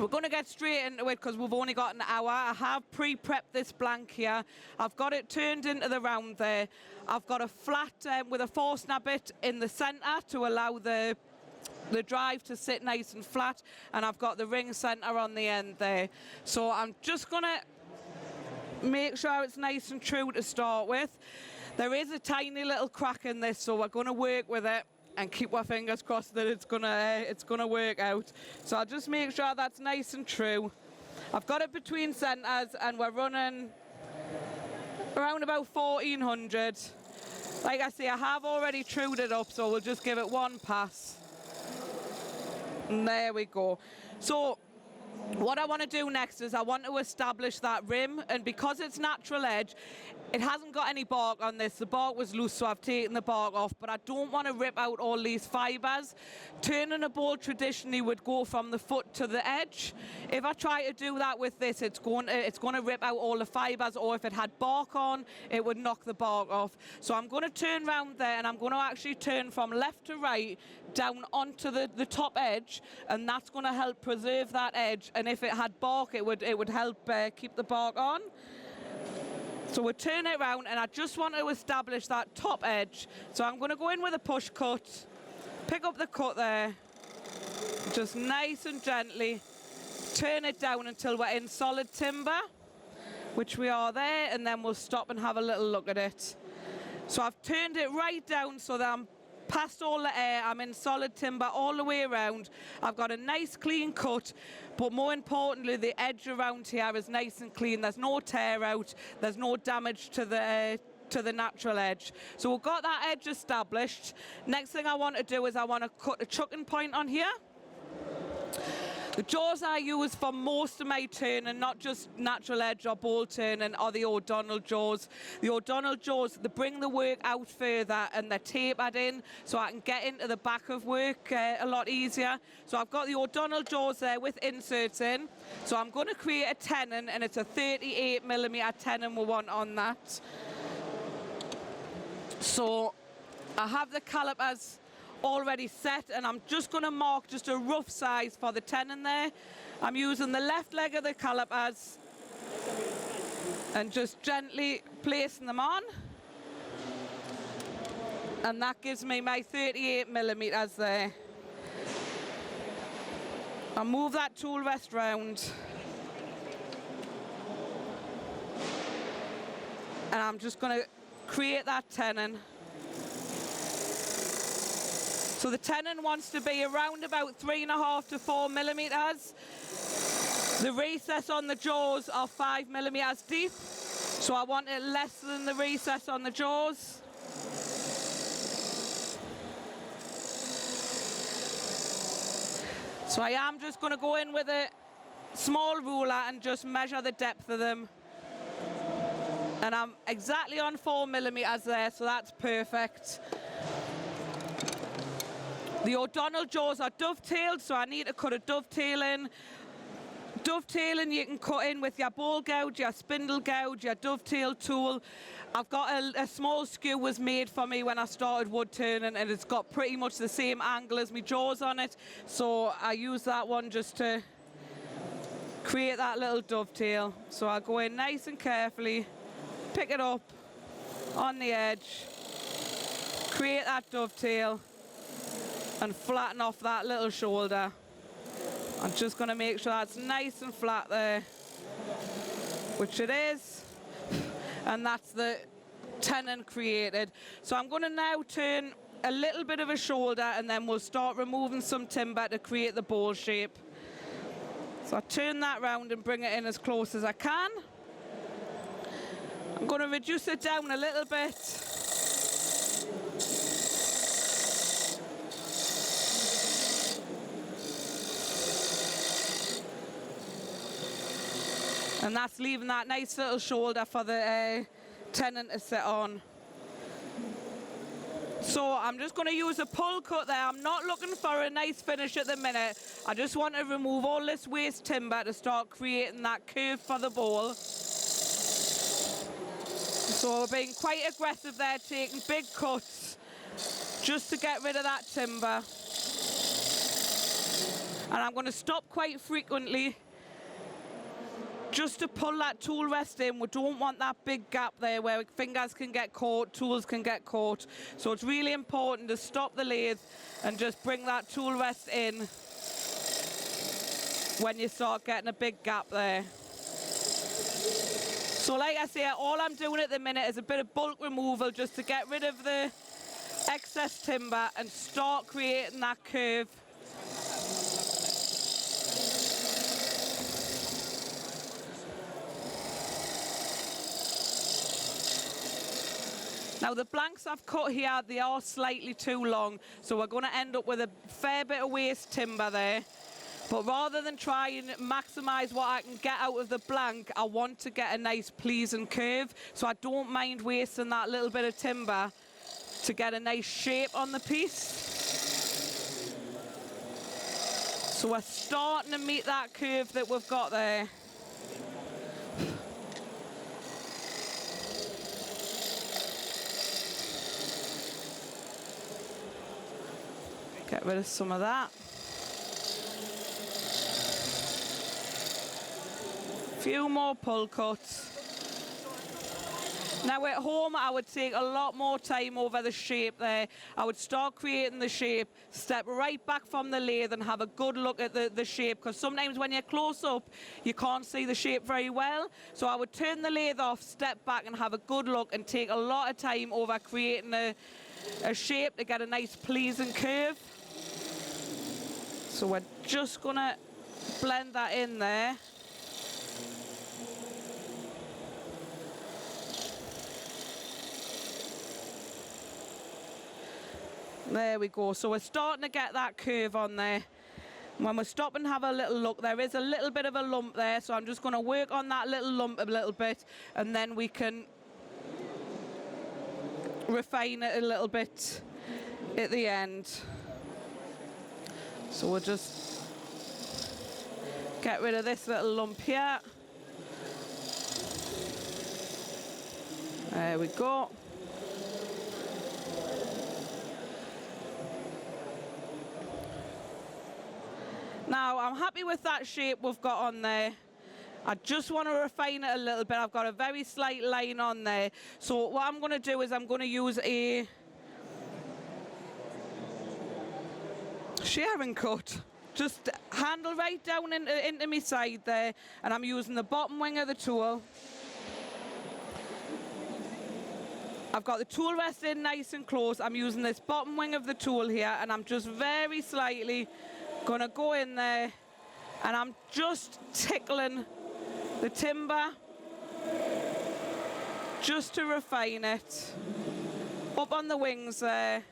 We're going to get straight into it because we've only got an hour. I have pre-prepped this blank here. I've got it turned into the round there. I've got a flat with a Forstner bit in the centre to allow the drive to sit nice and flat, and I've got the ring centre on the end there. So I'm just going to make sure it's nice and true to start with. There is a tiny little crack in this, so we're going to work with it and keep our fingers crossed that it's gonna work out. So I'll just make sure that's nice and true. I've got it between centres and we're running around about 1400. Like I say, I have already trued it up, so we'll just give it one pass. And there we go. So what I want to do next is I want to establish that rim, and because it's natural edge, it hasn't got any bark on this. The bark was loose, so I've taken the bark off, but I don't want to rip out all these fibres. Turning a bowl traditionally would go from the foot to the edge. If I try to do that with this, it's going to rip out all the fibres, or if it had bark on, it would knock the bark off. So I'm going to turn round there, and I'm going to actually turn from left to right down onto the top edge, and that's going to help preserve that edge. And if it had bark, it would help keep the bark on. So we'll turn it around, and I just want to establish that top edge. So I'm going to go in with a push cut, pick up the cut there, just nice and gently turn it down until we're in solid timber, which we are there, and then we'll stop and have a little look at it. So I've turned it right down so that I'm past all the air, I'm in solid timber all the way around. I've got a nice clean cut, but more importantly, the edge around here is nice and clean. There's no tear out, there's no damage to the natural edge. So we've got that edge established. Next thing I want to do is I want to cut a chucking point on here. The jaws I use for most of my turning, not just natural edge or bowl turning, are the O'Donnell jaws. The O'Donnell jaws, they bring the work out further and they're tapered in, so I can get into the back of work a lot easier. So I've got the O'Donnell jaws there with inserts in. So I'm going to create a tenon, and it's a 38mm tenon we want on that. So I have the calipers already set, and I'm just going to mark just a rough size for the tenon there. I'm using the left leg of the calipers and just gently placing them on, and that gives me my 38mm there. I'll move that tool rest round, and I'm just going to create that tenon. So the tenon wants to be around about 3.5 to 4mm. The recess on the jaws are 5mm deep, so I want it less than the recess on the jaws. So I am just going to go in with a small ruler and just measure the depth of them. And I'm exactly on 4mm there, so that's perfect. The O'Donnell jaws are dovetailed, so I need to cut a dovetail in. Dovetailing you can cut in with your bowl gouge, your spindle gouge, your dovetail tool. I've got a small skew was made for me when I started wood turning, and it's got pretty much the same angle as my jaws on it. So I use that one just to create that little dovetail. So I'll go in nice and carefully, pick it up on the edge, create that dovetail, and flatten off that little shoulder. I'm just going to make sure that's nice and flat there, which it is, and that's the tenon created. So I'm going to now turn a little bit of a shoulder, and then we'll start removing some timber to create the bowl shape. So I turn that round and bring it in as close as I can. I'm going to reduce it down a little bit. And that's leaving that nice little shoulder for the tenon to sit on. So I'm just going to use a pull cut there. I'm not looking for a nice finish at the minute. I just want to remove all this waste timber to start creating that curve for the bowl. So we're being quite aggressive there, taking big cuts just to get rid of that timber. And I'm going to stop quite frequently just to pull that tool rest in. We don't want that big gap there where fingers can get caught, tools can get caught. So it's really important to stop the lathe and just bring that tool rest in when you start getting a big gap there. So like I say, all I'm doing at the minute is a bit of bulk removal just to get rid of the excess timber and start creating that curve. Now the blanks I've cut here, they are slightly too long, so we're going to end up with a fair bit of waste timber there. But rather than try and maximise what I can get out of the blank, I want to get a nice pleasing curve, so I don't mind wasting that little bit of timber to get a nice shape on the piece. So we're starting to meet that curve that we've got there. Get rid of some of that. Few more pull cuts. Now at home I would take a lot more time over the shape there. I would start creating the shape, step right back from the lathe and have a good look at the shape, because sometimes when you're close up you can't see the shape very well. So I would turn the lathe off, step back and have a good look and take a lot of time over creating a shape to get a nice pleasing curve. So we're just gonna blend that in there. There we go. So we're starting to get that curve on there. When we stop and have a little look, there is a little bit of a lump there, so I'm just going to work on that little lump a little bit, and then we can refine it a little bit at the end. So we'll just get rid of this little lump here. There we go. Now, I'm happy with that shape we've got on there. I just want to refine it a little bit. I've got a very slight line on there. So what I'm going to do is I'm going to use a shearing cut. Just handle right down into my side there, and I'm using the bottom wing of the tool. I've got the tool rest in nice and close. I'm using this bottom wing of the tool here, and I'm just very slightly gonna go in there, and I'm just tickling the timber just to refine it up on the wings there.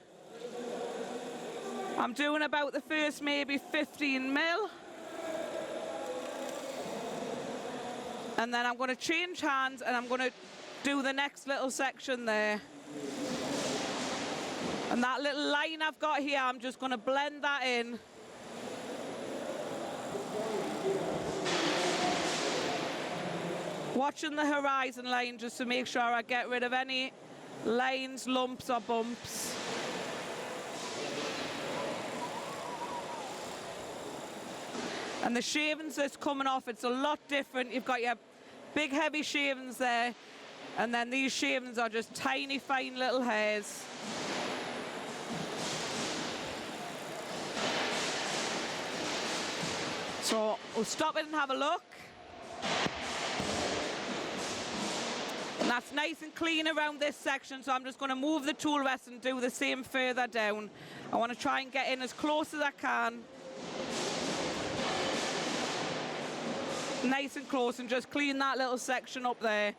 I'm doing about the first maybe 15 mil, and then I'm going to change hands and I'm going to do the next little section there. And that little line I've got here, I'm just going to blend that in. Watching the horizon line just to make sure I get rid of any lines, lumps or bumps. And the shavings that's coming off, it's a lot different. You've got your big heavy shavings there, and then these shavings are just tiny fine little hairs. So we'll stop it and have a look. And that's nice and clean around this section, so I'm just going to move the tool rest and do the same further down. I want to try and get in as close as I can. Nice and close, and just clean that little section up there.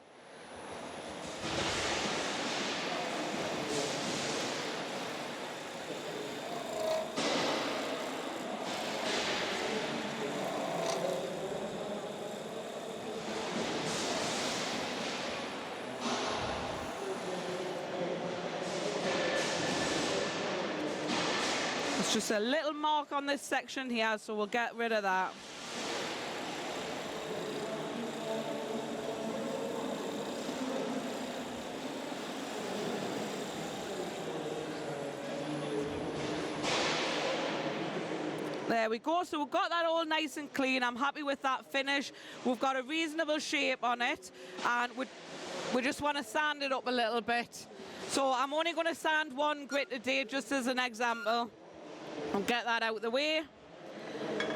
It's just a little mark on this section here, so we'll get rid of that. There we go. So we've got that all nice and clean. I'm happy with that finish. We've got a reasonable shape on it, and we just want to sand it up a little bit. So I'm only going to sand one grit today, just as an example. I'll get that out of the way.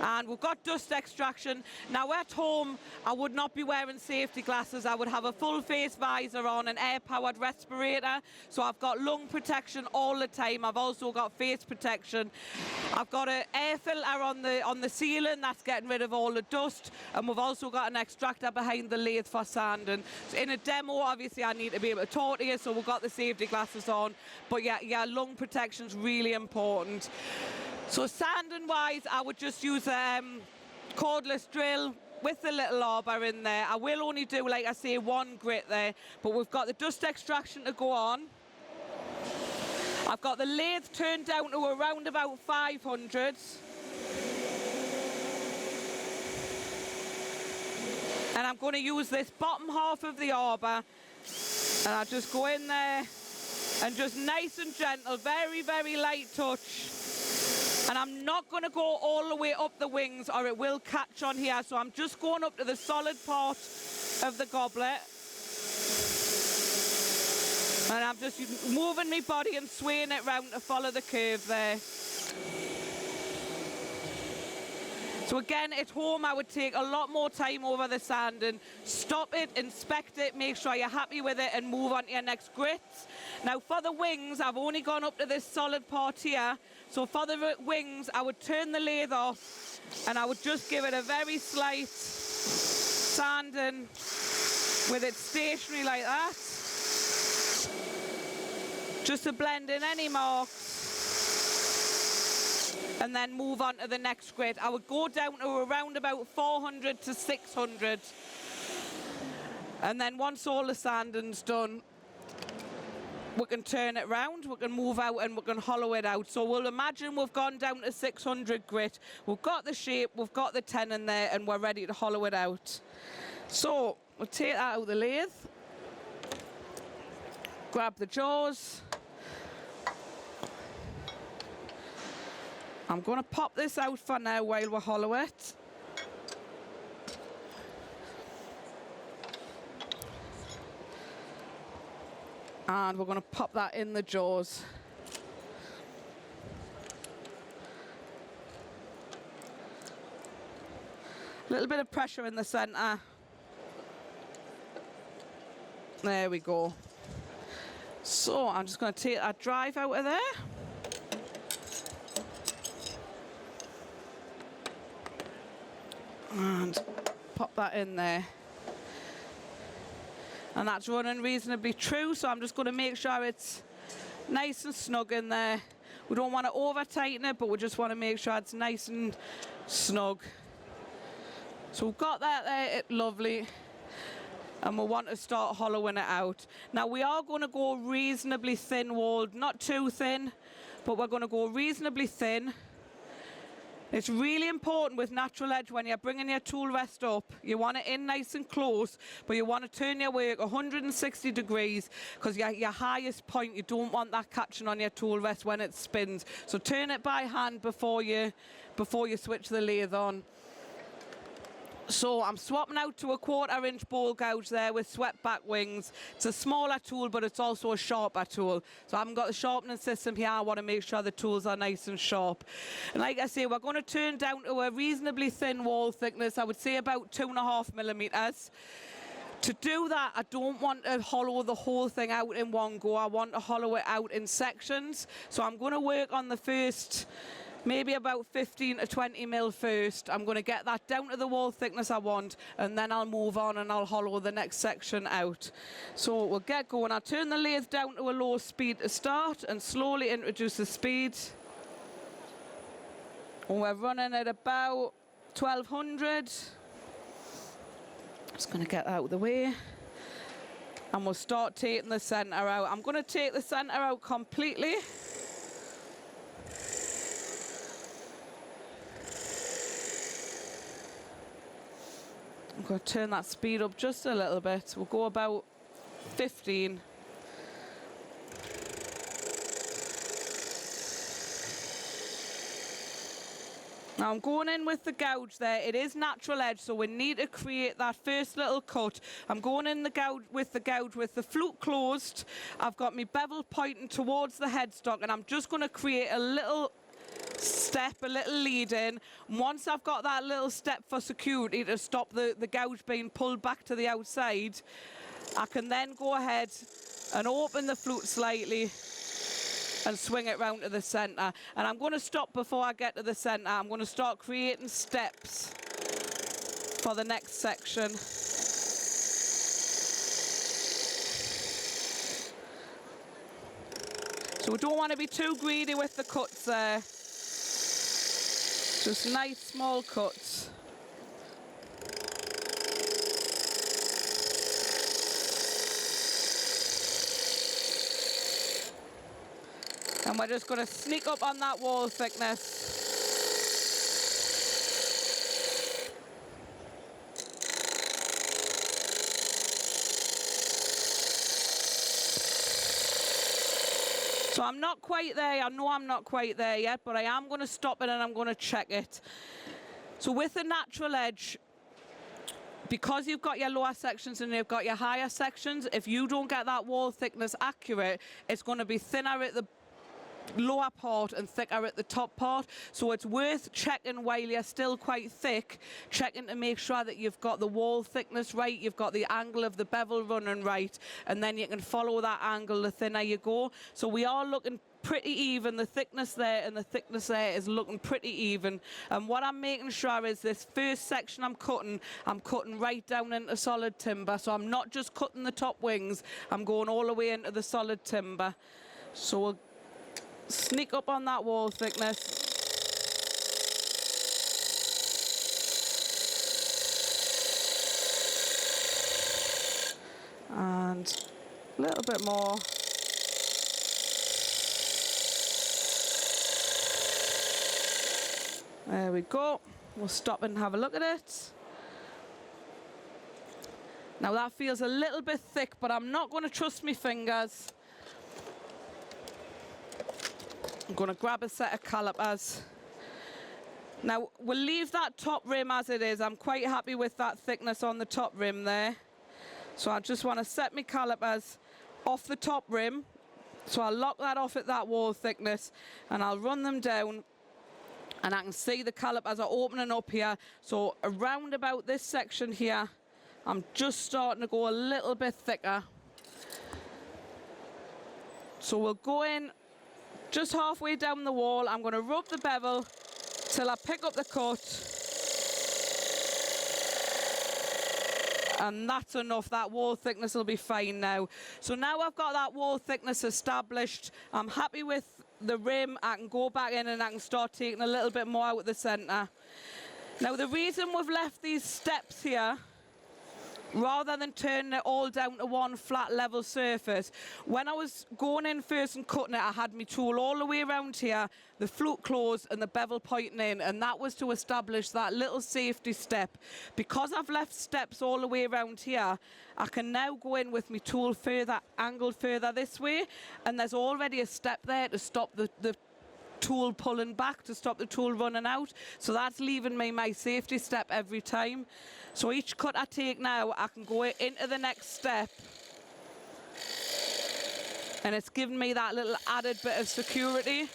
And we've got dust extraction. Now at home, I would not be wearing safety glasses. I would have a full face visor on, an air-powered respirator. So I've got lung protection all the time. I've also got face protection. I've got an air filter on the ceiling that's getting rid of all the dust. And we've also got an extractor behind the lathe for sanding. So in a demo, obviously, I need to be able to talk to you, so we've got the safety glasses on. But yeah, lung protection's really important. So sanding wise, I would just use a cordless drill with a little arbor in there. I will only do, like I say, one grit there, but we've got the dust extraction to go on. I've got the lathe turned down to around about 500. And I'm going to use this bottom half of the arbor, and I'll just go in there and just nice and gentle, very, very light touch. And I'm not going to go all the way up the wings or it will catch on here. So I'm just going up to the solid part of the goblet. And I'm just moving my body and swaying it round to follow the curve there. So again, at home, I would take a lot more time over the sanding. Stop it, inspect it, make sure you're happy with it and move on to your next grits. Now for the wings, I've only gone up to this solid part here. So for the wings, I would turn the lathe off and I would just give it a very slight sanding with it stationary like that. Just to blend in any marks. And then move on to the next grit. I would go down to around about 400 to 600. And then once all the sanding's done, we can turn it round, we can move out and we can hollow it out. So we'll imagine we've gone down to 600 grit. We've got the shape, we've got the tenon there, and we're ready to hollow it out. So we'll take that out of the lathe. Grab the jaws. I'm going to pop this out for now while we hollow it. And we're going to pop that in the jaws. A little bit of pressure in the centre. There we go. So I'm just going to take that drive out of there. And pop that in there. And that's running reasonably true, so I'm just going to make sure it's nice and snug in there. We don't want to over tighten it, but we just want to make sure it's nice and snug. So we've got that there, lovely. And we want to start hollowing it out. Now we are going to go reasonably thin walled, not too thin, but we're going to go reasonably thin. It's really important with natural edge when you're bringing your tool rest up. You want it in nice and close, but you want to turn your work 160 degrees because your highest point, you don't want that catching on your tool rest when it spins. So turn it by hand before you switch the lathe on. So I'm swapping out to a 1/4 inch bowl gouge there with swept back wings. It's a smaller tool, but it's also a sharper tool. So I haven't got the sharpening system here. I want to make sure the tools are nice and sharp. And like I say, we're going to turn down to a reasonably thin wall thickness. I would say about 2.5 millimeters. To do that, I don't want to hollow the whole thing out in one go. I want to hollow it out in sections. So I'm going to work on the first maybe about 15 to 20 mil first. I'm going to get that down to the wall thickness I want, and then I'll move on and I'll hollow the next section out. So we'll get going. I'll turn the lathe down to a low speed to start and slowly introduce the speed. And we're running at about 1200. Just going to get that out of the way. And we'll start taking the centre out. I'm going to take the centre out completely. I'm going to turn that speed up just a little bit. We'll go about 15. Now I'm going in with the gouge there. It is natural edge, so we need to create that first little cut. I'm going in with the gouge with the flute closed. I've got my bevel pointing towards the headstock, and I'm just going to create a little step, a little lead in. Once I've got that little step for security to stop the gouge being pulled back to the outside, I can then go ahead and open the flute slightly and swing it round to the centre. And I'm going to stop before I get to the centre. I'm going to start creating steps for the next section. So we don't want to be too greedy with the cuts there. Just nice small cuts. And we're just going to sneak up on that wall thickness. So I'm not quite there. I know I'm not quite there yet, but I am going to stop it and I'm going to check it. So with the natural edge, because you've got your lower sections and you've got your higher sections, if you don't get that wall thickness accurate, it's going to be thinner at the lower part and thicker at the top part. So it's worth checking while you're still quite thick, checking to make sure that you've got the wall thickness right, you've got the angle of the bevel running right, and then you can follow that angle the thinner you go. So we are looking pretty even. The thickness there and the thickness there is looking pretty even. And what I'm making sure is this first section I'm cutting right down into solid timber. So I'm not just cutting the top wings, I'm going all the way into the solid timber. So we'll sneak up on that wall thickness. And a little bit more. There we go. We'll stop and have a look at it. Now that feels a little bit thick, but I'm not going to trust my fingers. I'm going to grab a set of calipers. Now, we'll leave that top rim as it is. I'm quite happy with that thickness on the top rim there. So I just want to set my calipers off the top rim. So I'll lock that off at that wall thickness, and I'll run them down. And I can see the calipers are opening up here. So around about this section here, I'm just starting to go a little bit thicker. So we'll go in just halfway down the wall. I'm going to rub the bevel till I pick up the cut. And that's enough. That wall thickness will be fine now. So now I've got that wall thickness established. I'm happy with the rim. I can go back in and I can start taking a little bit more out of the centre. Now the reason we've left these steps here, rather than turning it all down to one flat level surface, when I was going in first and cutting it, I had my tool all the way around here, the flute closed and the bevel pointing in, and that was to establish that little safety step. Because I've left steps all the way around here, I can now go in with my tool further, angled further this way, and there's already a step there to stop the tool pulling back, to stop the tool running out. So that's leaving me my safety step every time. So each cut I take now, I can go into the next step, and it's giving me that little added bit of security.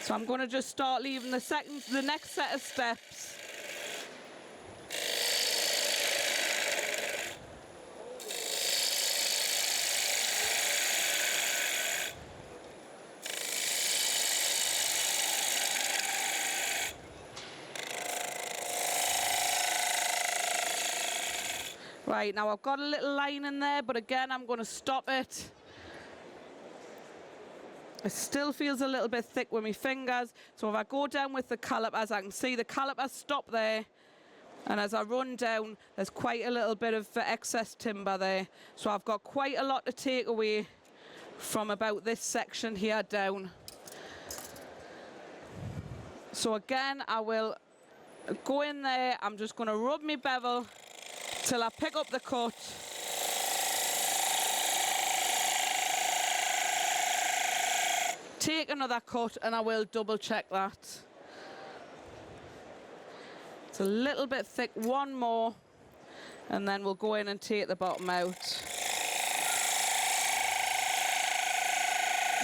So I'm going to just start leaving the next set of steps. Right, now I've got a little line in there, but again, I'm going to stop it. It still feels a little bit thick with my fingers, so if I go down with the calipers, I can see the calipers stop there, and as I run down, there's quite a little bit of excess timber there. So I've got quite a lot to take away from about this section here down. So again, I will go in there, I'm just going to rub my bevel till I pick up the cut. take another cut and I will double check that. It's a little bit thick, one more, and then we'll go in and take the bottom out.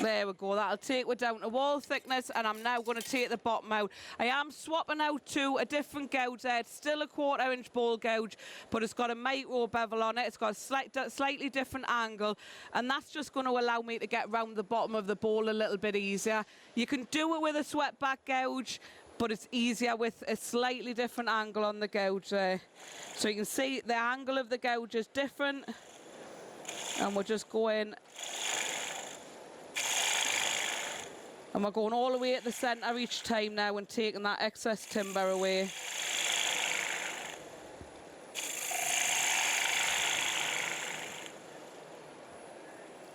There we go, that'll take it down to wall thickness, and I'm now going to take the bottom out. I am swapping out to a different gouge there. It's still a 1/4 inch ball gouge, but it's got a micro bevel on it. It's got a slightly different angle, and that's just going to allow me to get round the bottom of the bowl a little bit easier. You can do it with a swept back gouge, but it's easier with a slightly different angle on the gouge there. So you can see the angle of the gouge is different, and we'll just go in. And we're going all the way at the centre each time now and taking that excess timber away.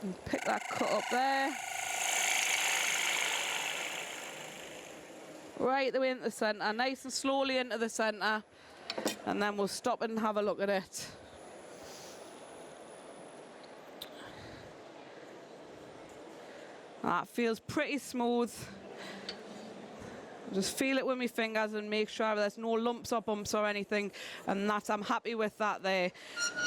And pick that cut up there. Right the way into the centre, nice and slowly into the centre. And then we'll stop it and have a look at it. That feels pretty smooth. Just feel it with my fingers and make sure there's no lumps or bumps or anything, and I'm happy with that there.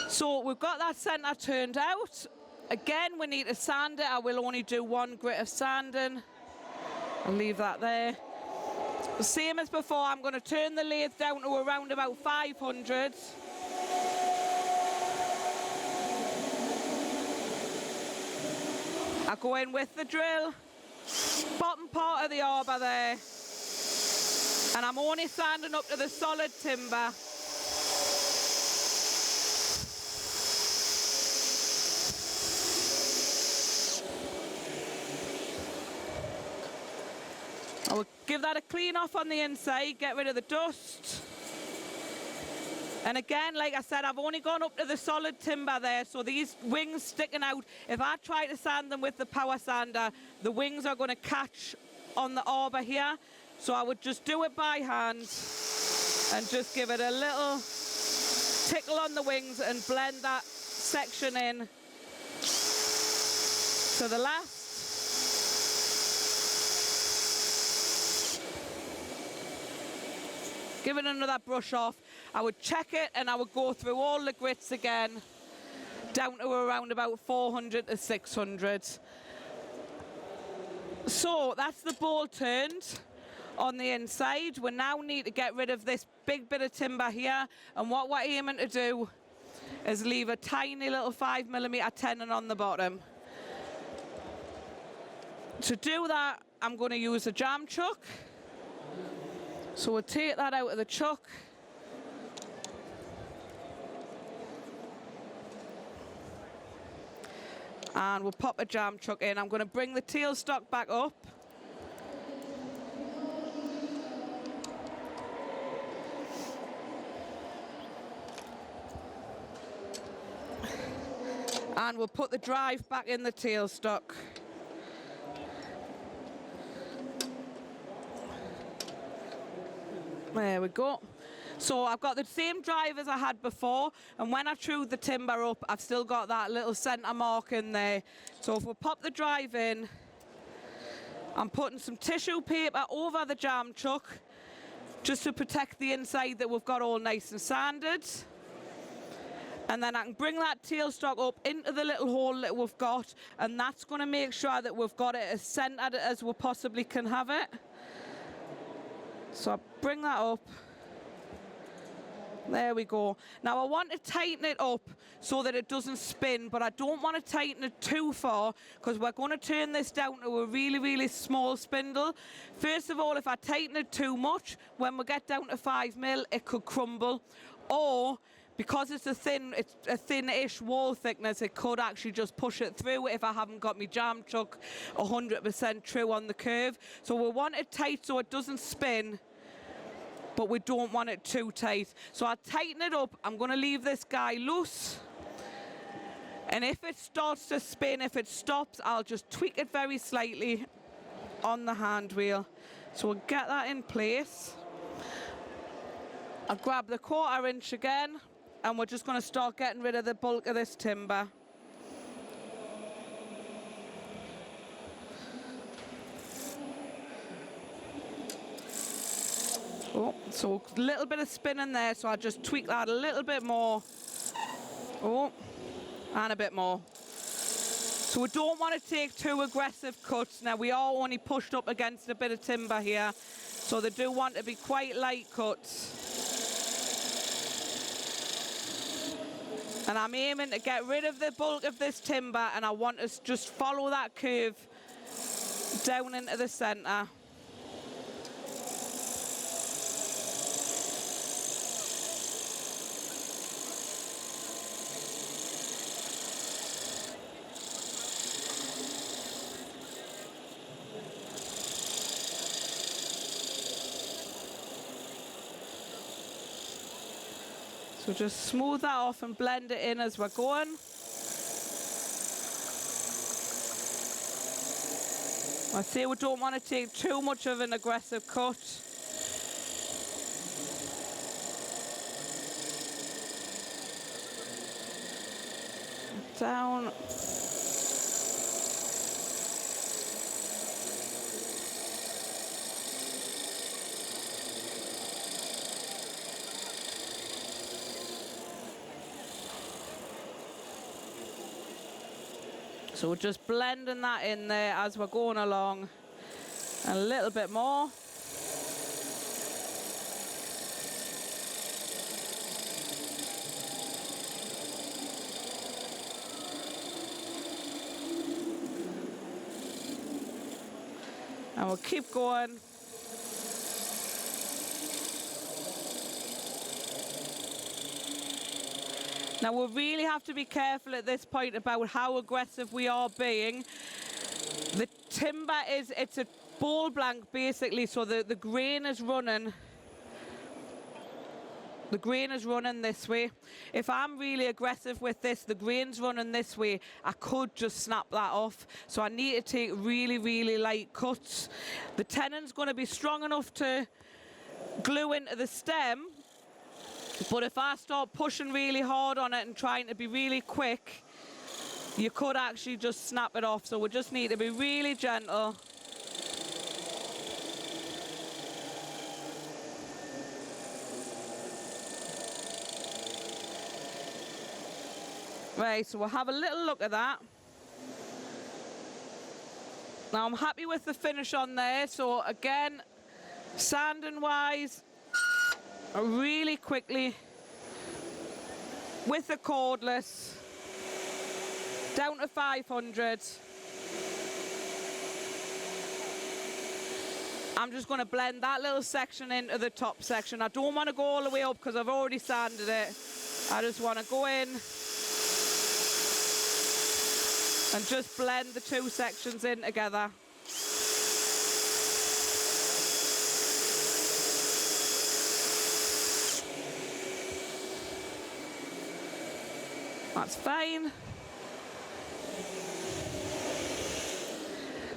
So we've got that centre turned out. Again, we need to sand it. I will only do 1 grit of sanding. I'll leave that there. Same as before, I'm going to turn the lathe down to around about 500. I go in with the drill, bottom part of the arbor there, and I'm only sanding up to the solid timber. I will give that a clean off on the inside, get rid of the dust. And again, like I said, I've only gone up to the solid timber there, so these wings sticking out, if I try to sand them with the power sander, the wings are going to catch on the arbor here. So I would just do it by hand and just give it a little tickle on the wings and blend that section in to the last. Give it another brush off. I would check it and I would go through all the grits again, down to around about 400 to 600. So that's the bowl turned on the inside. We now need to get rid of this big bit of timber here, and what we're aiming to do is leave a tiny little 5mm tenon on the bottom. To do that, I'm going to use a jam chuck. So we'll take that out of the chuck. And we'll pop a jam chuck in. I'm going to bring the tailstock back up. And we'll put the drive back in the tailstock. There we go. So I've got the same drive as I had before, and when I threw the timber up, I've still got that little centre mark in there. So if we pop the drive in, I'm putting some tissue paper over the jam chuck just to protect the inside that we've got all nice and sanded. And then I can bring that tailstock up into the little hole that we've got, and that's going to make sure that we've got it as centred as we possibly can have it. So I bring that up. There we go. Now I want to tighten it up so that it doesn't spin, but I don't want to tighten it too far because we're going to turn this down to a really, really small spindle. First of all, if I tighten it too much, when we get down to 5mm, it could crumble. Or because it's a thin-ish wall thickness, it could actually just push it through if I haven't got my jam chuck 100% true on the curve. So we want it tight so it doesn't spin, but we don't want it too tight. So I'll tighten it up. I'm going to leave this guy loose. And if it starts to spin, if it stops, I'll just tweak it very slightly on the hand wheel. So we'll get that in place. I'll grab the 1/4 inch again, and we're just going to start getting rid of the bulk of this timber. Oh, so a little bit of spinning there, so I just tweak that a little bit more. Oh, and a bit more. So we don't want to take too aggressive cuts. Now we are only pushed up against a bit of timber here, so they do want to be quite light cuts. And I'm aiming to get rid of the bulk of this timber, and I want to just follow that curve down into the centre. So just smooth that off and blend it in as we're going. I say we don't want to take too much of an aggressive cut. Down. So we're just blending that in there as we're going along. A little bit more. And we'll keep going. Now we really have to be careful at this point about how aggressive we are being. The timber it's a ball blank basically, so the grain is running. The grain is running this way. If I'm really aggressive with this, the grain's running this way, I could just snap that off. So I need to take really, really light cuts. The tenon's going to be strong enough to glue into the stem, but if I start pushing really hard on it and trying to be really quick, you could actually just snap it off. So we just need to be really gentle. Right, so we'll have a little look at that. Now I'm happy with the finish on there. So again, sanding wise, really quickly with the cordless down to 500. I'm just going to blend that little section into the top section. I don't want to go all the way up because I've already sanded it. I just want to go in and just blend the two sections in together. That's fine.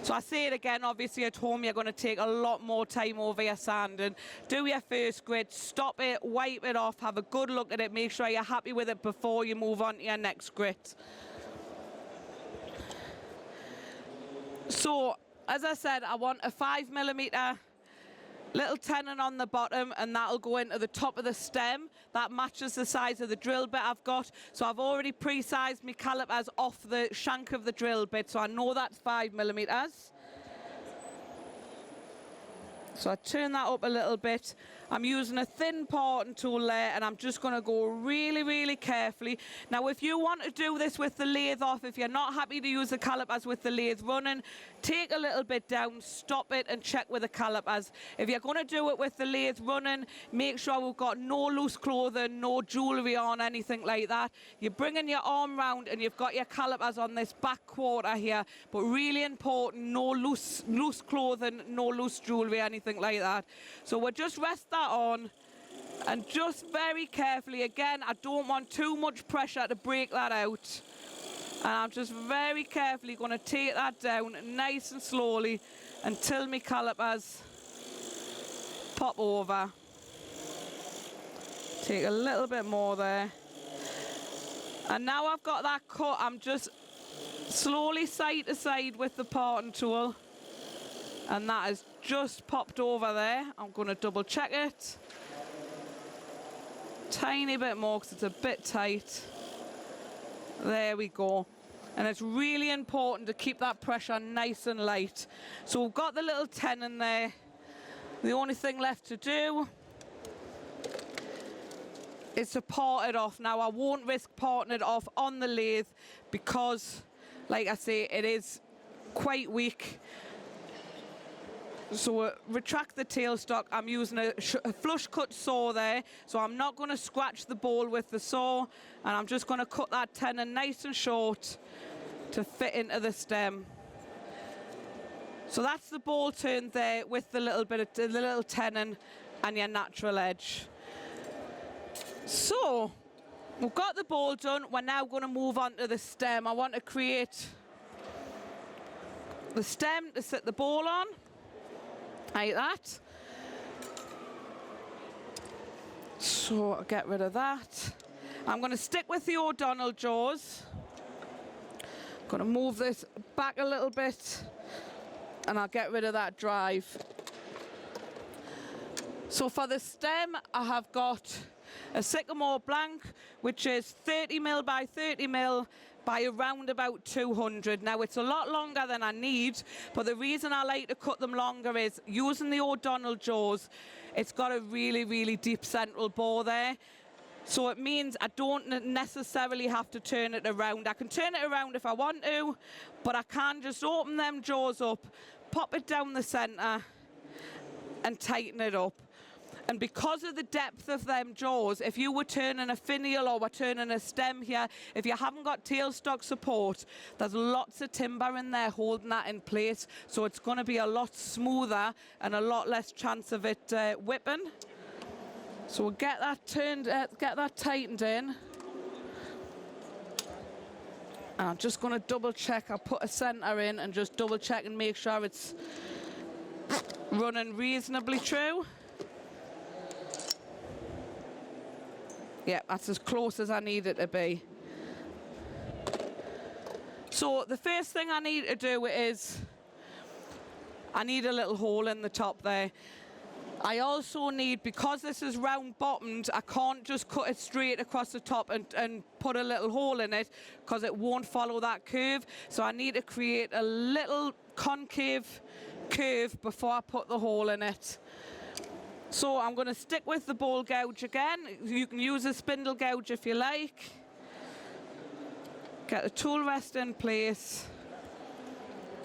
So I say it again, obviously at home you're going to take a lot more time over your sanding. Do your first grit, stop it, wipe it off, have a good look at it, make sure you're happy with it before you move on to your next grit. So, as I said, I want a 5mm little tenon on the bottom, and that'll go into the top of the stem. That matches the size of the drill bit I've got. So I've already pre-sized my calipers off the shank of the drill bit, so I know that's 5mm. So I turn that up a little bit. I'm using a thin parting tool there, and I'm just going to go really, really carefully. Now, if you want to do this with the lathe off, if you're not happy to use the calipers with the lathe running, take a little bit down, stop it, and check with the calipers. If you're going to do it with the lathe running, make sure we've got no loose clothing, no jewellery on, anything like that. You're bringing your arm round, and you've got your calipers on this back quarter here, but really important, no loose clothing, no loose jewellery, anything like that. So we'll just rest that on, and just very carefully, again, I don't want too much pressure to break that out, and I'm just very carefully going to take that down nice and slowly until my calipers pop over. Take a little bit more there, and now I've got that cut, I'm just slowly side to side with the parting tool. And that has just popped over there. I'm going to double check it. Tiny bit more because it's a bit tight. There we go. And it's really important to keep that pressure nice and light. So we've got the little tenon there. The only thing left to do is to part it off. Now I won't risk parting it off on the lathe because, like I say, it is quite weak. So retract the tailstock. I'm using a flush cut saw there, so I'm not going to scratch the bowl with the saw, and I'm just going to cut that tenon nice and short to fit into the stem. So that's the bowl turned there with the little bit of the little tenon and your natural edge. So we've got the bowl done. We're now going to move on to the stem. I want to create the stem to sit the bowl on. Like that. So I'll get rid of that. I'm going to stick with the O'Donnell jaws. I'm going to move this back a little bit and I'll get rid of that drive. So for the stem, I have got a sycamore blank, which is 30mm by 30mm by around about 200. Now it's a lot longer than I need, but the reason I like to cut them longer is using the O'Donnell jaws, it's got a really deep central bore there. So it means I don't necessarily have to turn it around. I can turn it around if I want to, but I can just open them jaws up, pop it down the center and tighten it up. And because of the depth of them jaws, if you were turning a finial or were turning a stem here, if you haven't got tailstock support, there's lots of timber in there holding that in place. So it's going to be a lot smoother and a lot less chance of it whipping. So we'll get that turned, get that tightened in. And I'm just going to double check. I'll put a center in and just double check and make sure it's running reasonably true. Yeah, that's as close as I need it to be. So the first thing I need to do is, I need a little hole in the top there. I also need, because this is round bottomed, I can't just cut it straight across the top and put a little hole in it because it won't follow that curve. So I need to create a little concave curve before I put the hole in it. So I'm going to stick with the bowl gouge again. You can use a spindle gouge if you like. Get the tool rest in place.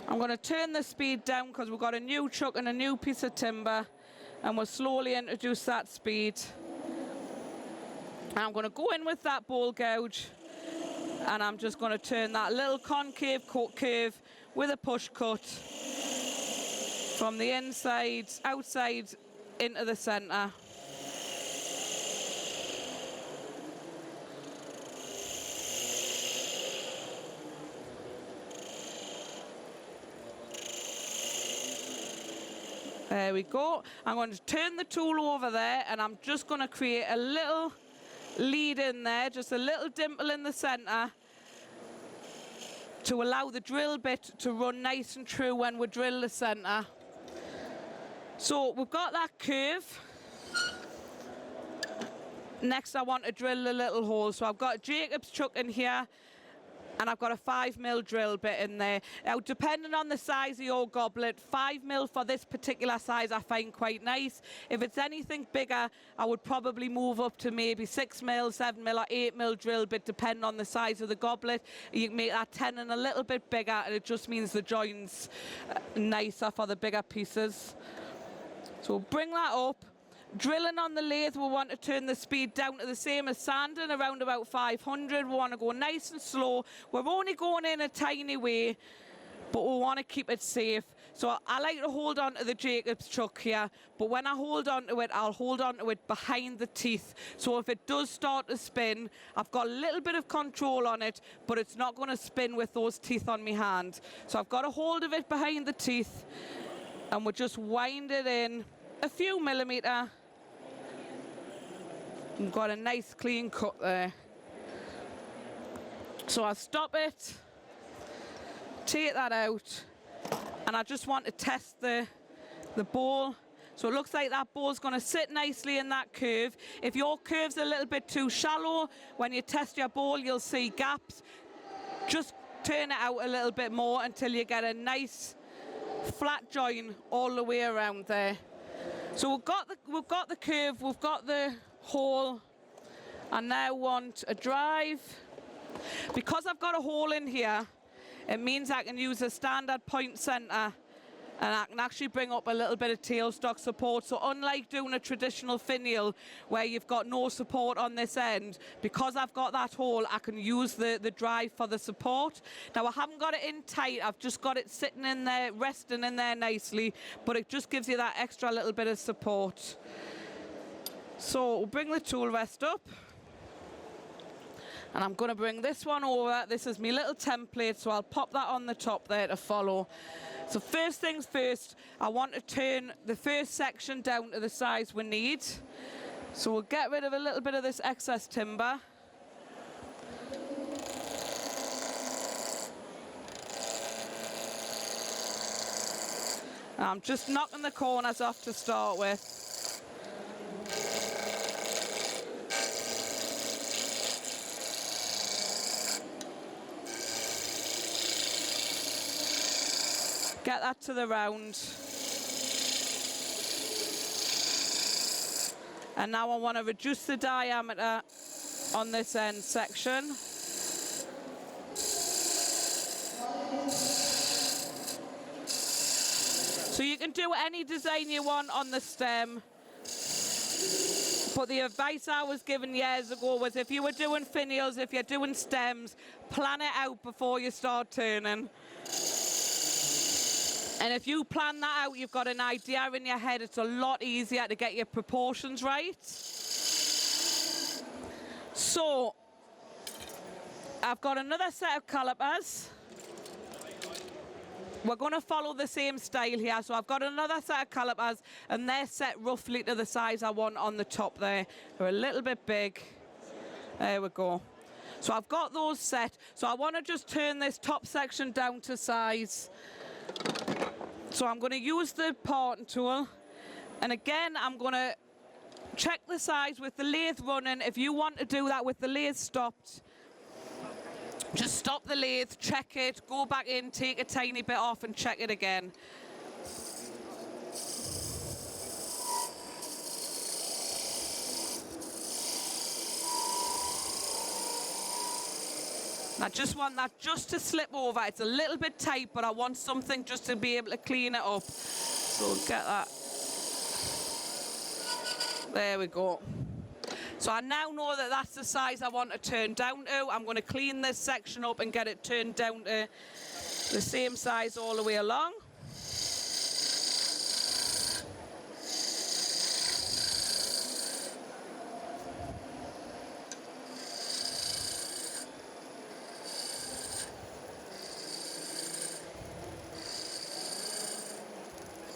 I'm going to turn the speed down because we've got a new chuck and a new piece of timber, and we'll slowly introduce that speed. And I'm going to go in with that bowl gouge, and I'm just going to turn that little concave curve with a push cut from the inside, outside, into the center. There we go. I'm going to turn the tool over there and I'm just going to create a little lead in there, just a little dimple in the center to allow the drill bit to run nice and true when we drill the center. So we've got that curve. Next I want to drill a little hole. So I've got a Jacob's chuck in here and I've got a 5mm drill bit in there. Now depending on the size of your goblet, 5mm for this particular size I find quite nice. If it's anything bigger, I would probably move up to maybe 6mm, 7mm or 8mm drill bit depending on the size of the goblet. You can make that tenon a little bit bigger and it just means the joint's nicer for the bigger pieces. So bring that up. Drilling on the lathe, we want to turn the speed down to the same as sanding, around about 500. We want to go nice and slow. We're only going in a tiny way, but we want to keep it safe. So I like to hold on to the Jacob's chuck here, but when I hold on to it, I'll hold on to it behind the teeth. So if it does start to spin, I've got a little bit of control on it, but it's not going to spin with those teeth on my hand. So I've got a hold of it behind the teeth, and we'll just wind it in a few millimeter. We've got a nice clean cut there. So I'll stop it, take that out, and I just want to test the bowl. So it looks like that bowl's going to sit nicely in that curve. If your curve's a little bit too shallow, when you test your bowl, you'll see gaps. Just turn it out a little bit more until you get a nice flat join all the way around there. So we've got the curve, we've got the hole. I now want a drive. Because I've got a hole in here, it means I can use a standard point centre, and I can actually bring up a little bit of tailstock support. So unlike doing a traditional finial where you've got no support on this end, because I've got that hole, I can use the drive for the support. Now I haven't got it in tight, I've just got it sitting in there, resting in there nicely, but it just gives you that extra little bit of support. So we'll bring the tool rest up. And I'm going to bring this one over. This is my little template, so I'll pop that on the top there to follow. So first things first, I want to turn the first section down to the size we need. So we'll get rid of a little bit of this excess timber. I'm just knocking the corners off to start with. Get that to the round. And now I want to reduce the diameter on this end section. So you can do any design you want on the stem. But the advice I was given years ago was if you were doing finials, if you're doing stems, plan it out before you start turning. And if you plan that out, you've got an idea in your head, it's a lot easier to get your proportions right. So, I've got another set of calipers. We're going to follow the same style here. So I've got another set of calipers, and they're set roughly to the size I want on the top there. They're a little bit big. There we go. So I've got those set. So I want to just turn this top section down to size. So I'm going to use the parting tool, and again I'm going to check the size with the lathe running. If you want to do that with the lathe stopped, just stop the lathe, check it, go back in, take a tiny bit off and check it again. I just want that just to slip over. It's a little bit tight, but I want something just to be able to clean it up. So get that. There we go. So I now know that that's the size I want to turn down to. I'm going to clean this section up and get it turned down to the same size all the way along.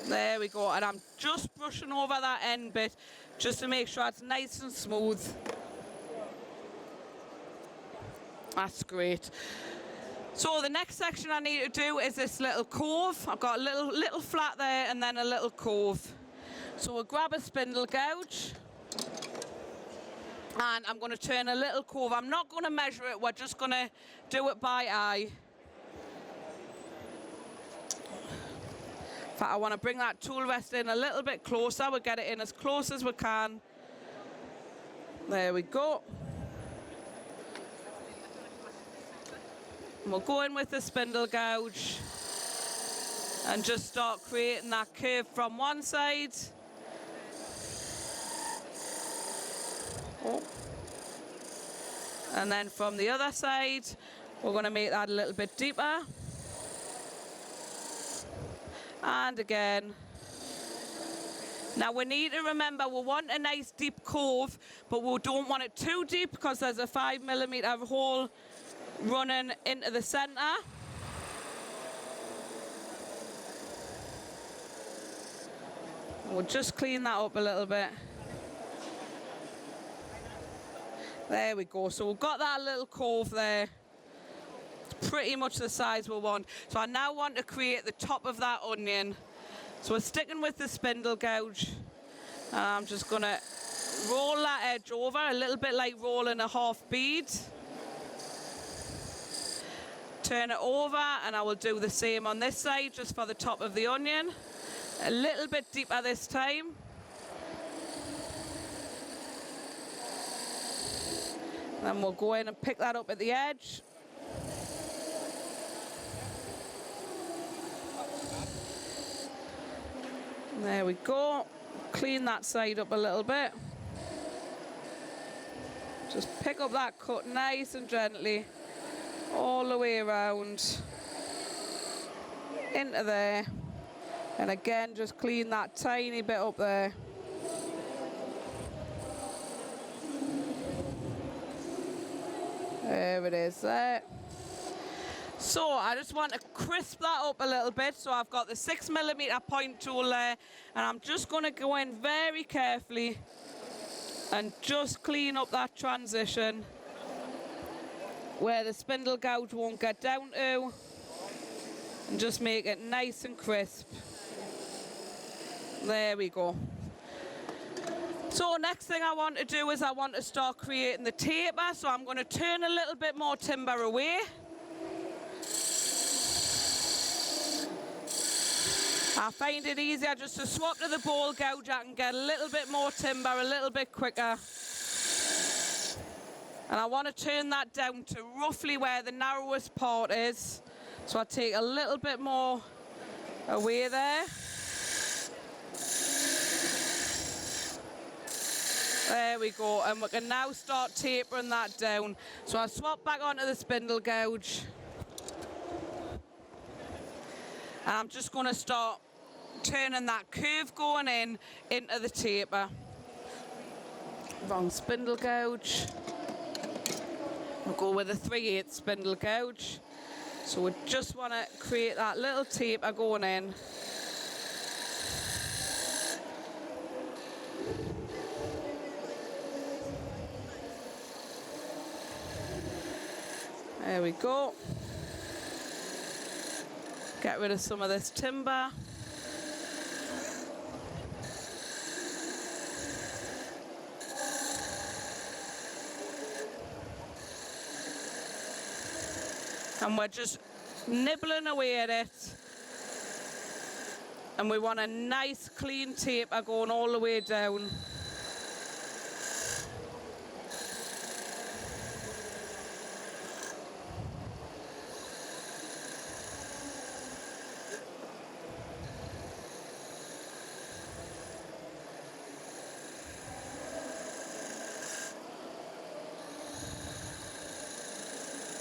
There we go, and I'm just brushing over that end bit just to make sure it's nice and smooth. That's great. So the next section I need to do is this little cove. I've got a little flat there and then a little cove. So we'll grab a spindle gouge and I'm going to turn a little cove. I'm not going to measure it, we're just going to do it by eye. In fact, I want to bring that tool rest in a little bit closer. We'll get it in as close as we can. There we go. And we'll go in with the spindle gouge and just start creating that curve from one side. Oh. And then from the other side, we're going to make that a little bit deeper. And again. Now we need to remember we want a nice deep cove, but we don't want it too deep because there's a 5mm hole running into the centre. We'll just clean that up a little bit. There we go. So we've got that little cove there. It's pretty much the size we want. So I now want to create the top of that onion. So we're sticking with the spindle gouge. And I'm just going to roll that edge over, a little bit like rolling a half bead. Turn it over, and I will do the same on this side, just for the top of the onion. A little bit deeper this time. Then we'll go in and pick that up at the edge. There we go. Clean that side up a little bit. Just pick up that cut nice and gently all the way around into there. And again, just clean that tiny bit up there. There it is there. So I just want to crisp that up a little bit. So I've got the 6mm point tool there, and I'm just going to go in very carefully and just clean up that transition where the spindle gouge won't get down to, and just make it nice and crisp. There we go. So next thing I want to do is I want to start creating the taper. So I'm going to turn a little bit more timber away. I find it easier just to swap to the ball gouge. I can get a little bit more timber a little bit quicker. And I want to turn that down to roughly where the narrowest part is. So I take a little bit more away there. There we go, and we can now start tapering that down. So I swap back onto the spindle gouge. And I'm just going to start turning that curve going in into the taper. Wrong spindle gouge. We'll go with a 3/8 spindle gouge. So we just want to create that little taper going in. There we go. Get rid of some of this timber. And we're just nibbling away at it. And we want a nice clean taper going all the way down.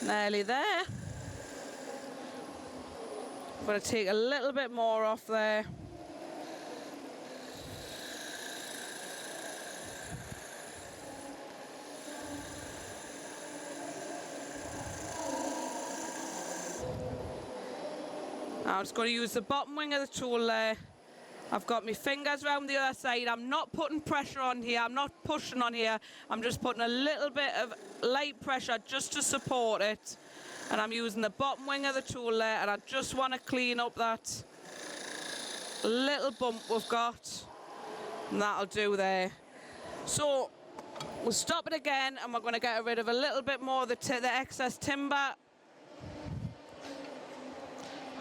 Nearly there. I'm going to take a little bit more off there. Now I'm just going to use the bottom wing of the tool there. I've got my fingers around the other side. I'm not putting pressure on here. I'm not pushing on here. I'm just putting a little bit of light pressure just to support it. And I'm using the bottom wing of the tool there, and I just want to clean up that little bump we've got. And that'll do there. So we'll stop it again, and we're going to get rid of a little bit more of the excess timber.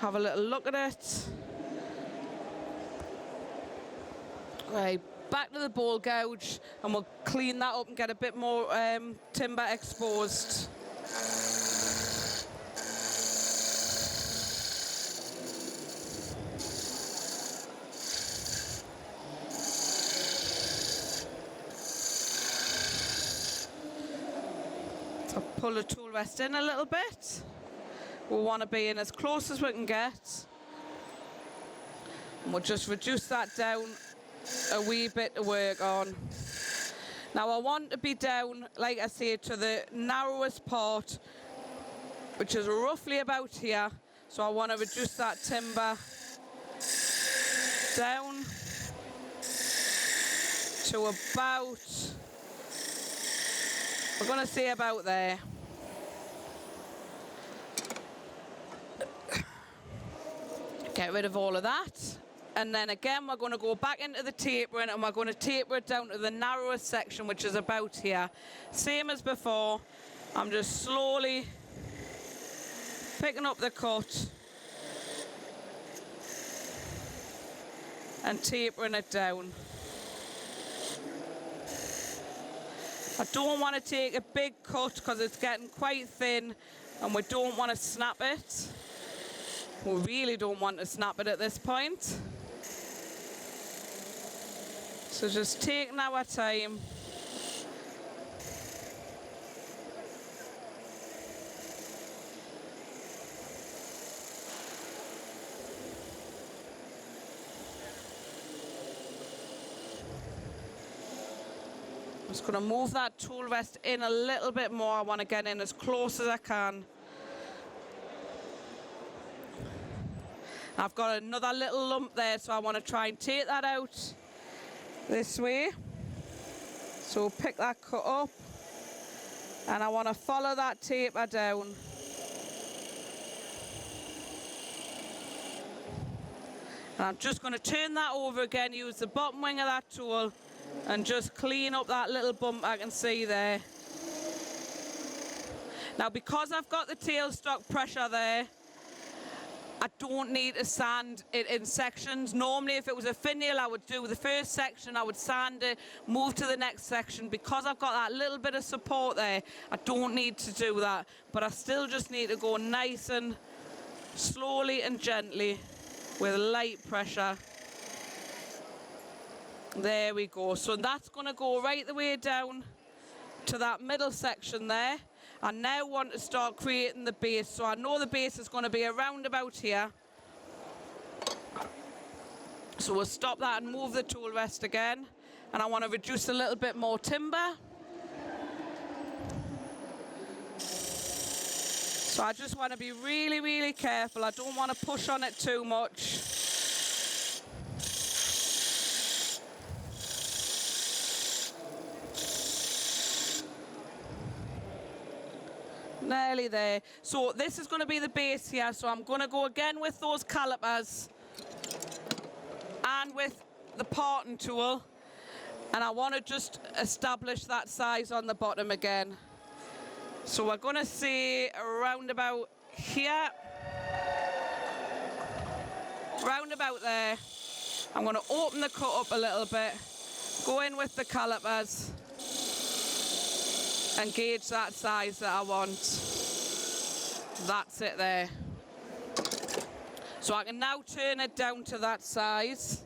Have a little look at it. Right, back to the ball gouge, and we'll clean that up and get a bit more timber exposed. So pull the tool rest in a little bit. We want to be in as close as we can get. And we'll just reduce that down a wee bit to work on. Now I want to be down, like I say, to the narrowest part, which is roughly about here. So I want to reduce that timber down to about, we're going to say about there. Get rid of all of that. And then again, we're going to go back into the tapering and we're going to taper it down to the narrowest section, which is about here. Same as before. I'm just slowly picking up the cut and tapering it down. I don't want to take a big cut because it's getting quite thin and we don't want to snap it. We really don't want to snap it at this point. So just taking our time. I'm just going to move that tool rest in a little bit more. I want to get in as close as I can. I've got another little lump there, so I want to try and take that out this way. So pick that cut up and I want to follow that taper down. And I'm just going to turn that over again, use the bottom wing of that tool and just clean up that little bump I can see there. Now because I've got the tailstock pressure there, I don't need to sand it in sections. Normally if it was a finial, I would do the first section, I would sand it, move to the next section. Because I've got that little bit of support there, I don't need to do that. But I still just need to go nice and slowly and gently with light pressure. There we go. So that's going to go right the way down to that middle section there. I now want to start creating the base. So I know the base is going to be around about here. So we'll stop that and move the tool rest again. And I want to reduce a little bit more timber. So I just want to be really, really careful. I don't want to push on it too much. Nearly there. So this is going to be the base here. So I'm going to go again with those calipers and with the parting tool. And I want to just establish that size on the bottom again. So we're going to see around about here. Round about there. I'm going to open the cut up a little bit. Go in with the calipers. And gauge that size that I want. That's it there. So I can now turn it down to that size.